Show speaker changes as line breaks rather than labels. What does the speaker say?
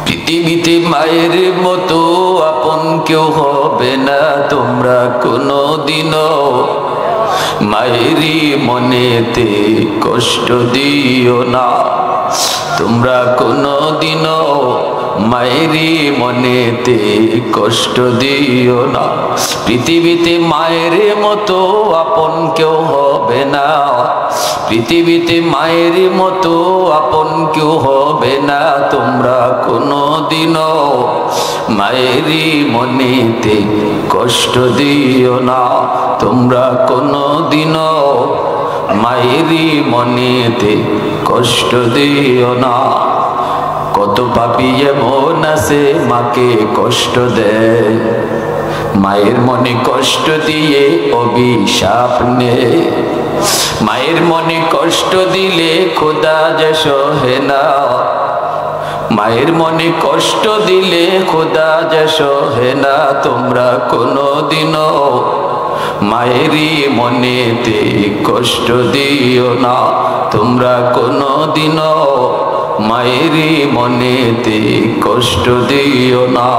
পৃথিবীতে মায়ের মতো আপন কেউ হবে না, তোমরা কোনোদিনও মায়েরই মনেতে কষ্ট দিও না। তোমরা কোনোদিনও মায়েরই মনেতে কষ্ট দিও না। পৃথিবীতে মায়ের মতো আপন কেউ হবে না, পৃথিবীতে মায়ের মতো আপন কেউ হবে না। তোমরা কোনোদিনও মায়েরই মনেতে কষ্ট দিও না। তোমরা কোনোদিনও মায়েরই মনেতে কষ্ট দিও না। কত পাপী এমন আছে মাকে কষ্ট দেয়, মায়ের মনে কষ্ট দিয়ে অভিশাপ নেয়। মায়ের মনে কষ্ট দিলে খোদা যে সহে না, মায়ের মনে কষ্ট দিলে খোদা যে সহে না। তোমরা কোনোদিনও মায়েরই মনেতে কষ্ট দিও না। তোমরা কোনোদিনও মায়েরই মনেতে কষ্ট দিও না।